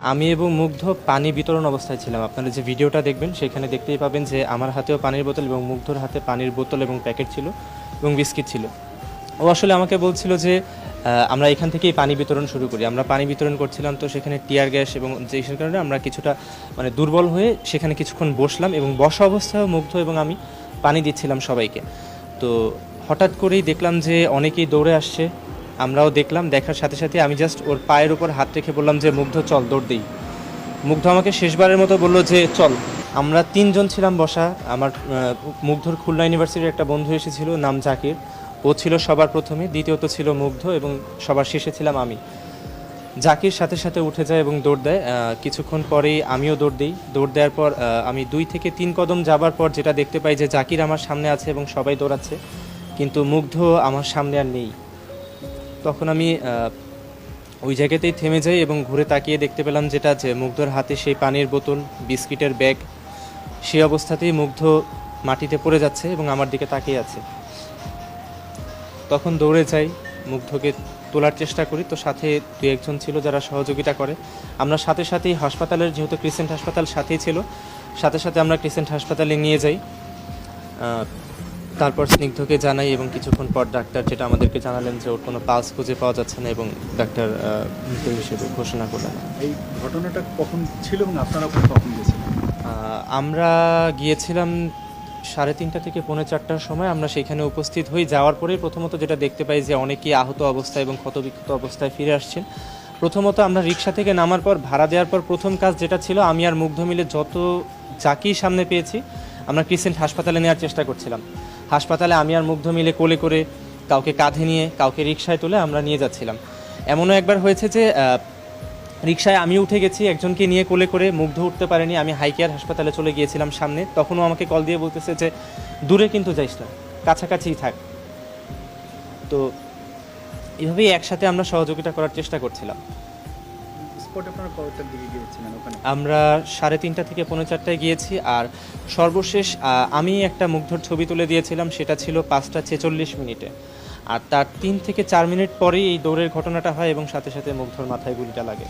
আমি এবং মুগ্ধ পানি বিতরণ অবস্থায় ছিলাম। আপনারা যে ভিডিওটা দেখবেন সেখানে দেখতেই পাবেন যে আমার হাতেও পানির বোতল এবং মুগ্ধর হাতে পানির বোতল এবং প্যাকেট ছিল এবং বিস্কিট ছিল। ও আসলে আমাকে বলছিল যে আমরা এখান থেকেই পানি বিতরণ শুরু করি। আমরা পানি বিতরণ করছিলাম, তো সেখানে টিয়ার গ্যাস এবং যেসব কারণে আমরা কিছুটা দুর্বল হয়ে সেখানে কিছুক্ষণ বসলাম এবং বসা অবস্থায়ও মুগ্ধ এবং আমি পানি দিচ্ছিলাম সবাইকে। তো হঠাৎ করেই দেখলাম যে অনেকেই দৌড়ে আসছে, আমরাও দেখলাম। দেখার সাথে সাথে আমি জাস্ট ওর পায়ের উপর হাত রেখে বললাম যে মুগ্ধ চল দৌড় দিই। মুগ্ধ আমাকে শেষবারের মতো বললো যে চল। আমরা তিনজন ছিলাম বসা। আমার মুগ্ধর খুলনা ইউনিভার্সিটির একটা বন্ধু এসেছিল, নাম জাকির। ও ছিল সবার প্রথমে, দ্বিতীয়ত ছিল মুগ্ধ এবং সবার শেষে ছিলাম আমি। জাকির সাথে সাথে উঠে যায় এবং দৌড় দেয়। কিছুক্ষণ পরেই আমিও দৌড় দিই। দৌড় দেওয়ার পর আমি 2 থেকে 3 কদম যাবার পর যেটা দেখতে পাই যে জাকির আমার সামনে আছে এবং সবাই দৌড়াচ্ছে, কিন্তু মুগ্ধ আমার সামনে আর নেই। তখন আমি ওই জায়গাতেই থেমে যাই এবং ঘুরে তাকিয়ে দেখতে পেলাম যেটা যে মুগ্ধর হাতে সেই পানির বোতল, বিস্কিটের ব্যাগ, সেই অবস্থাতেই মুগ্ধ মাটিতে পড়ে যাচ্ছে এবং আমার দিকে তাকিয়ে আছে। তখন দৌড়ে যাই, মুগ্ধকে তোলার চেষ্টা করি। তো সাথে 2-1 জন ছিল যারা সহযোগিতা করে। আমরা সাথে সাথেই হাসপাতালের, যেহেতু ক্রিসেন্ট হাসপাতাল সাথেই ছিল, সাথে সাথে আমরা ক্রিসেন্ট হাসপাতালে নিয়ে যাই। তারপর স্নিগ্ধকে জানাই এবং কিছুক্ষণ পর ডাক্তার যেটা আমাদেরকে জানালেন যে ওর কোনো পালস খুঁজে পাওয়া যাচ্ছে না এবং ডাক্তার মৃত হিসেবে ঘোষণা করলেন। এই ঘটনাটা কখন ছিল এবং আপনারা কখন গেছিলেন? আমরা গিয়েছিলাম 3:30 থেকে 4:45টার সময়। আমরা সেখানে উপস্থিত হই। যাওয়ার পরেই প্রথমত যেটা দেখতে পাই যে অনেকেই আহত অবস্থায় এবং ক্ষতবিক্ষত অবস্থায় ফিরে আসছেন। প্রথমত আমরা রিক্সা থেকে নামার পর, ভাড়া দেওয়ার পর প্রথম কাজ যেটা ছিল, আমি আর মুগ্ধ মিলে যত যাকেই সামনে পেয়েছি আমরা ক্রিসেন্ট হাসপাতালে নেওয়ার চেষ্টা করছিলাম। হাসপাতালে আমি আর মুগ্ধ মিলে কোলে করে, কাউকে কাঁধে নিয়ে, কাউকে রিক্সায় তুলে আমরা নিয়ে যাচ্ছিলাম। এমনও একবার হয়েছে যে রিক্সায় আমি উঠে গেছি, একজনকে নিয়ে কোলে করে, মুগ্ধ উঠতে পারেনি। আমি হাইকেয়ার হাসপাতালে চলে গিয়েছিলাম সামনে। তখনও আমাকে কল দিয়ে বলতেছে যে দূরে কিন্তু যাইস না, কাছাকাছিই থাক। তো এভাবেই একসাথে আমরা সহযোগিতা করার চেষ্টা করছিলাম। স্পটে আপনারা কয়টার দিকে গিয়েছিলেন ওখানে? আমরা 3:30 থেকে 4:45টায় গিয়েছি। আর সর্বশেষ আমি একটা মুগ্ধর ছবি তুলে দিয়েছিলাম, সেটা ছিল 5:46 আর তার 3 থেকে 4 মিনিট পরেই এই দৌড়ের ঘটনাটা হয় এবং সাথে সাথে মুগ্ধর মাথায় গুলিটা লাগে।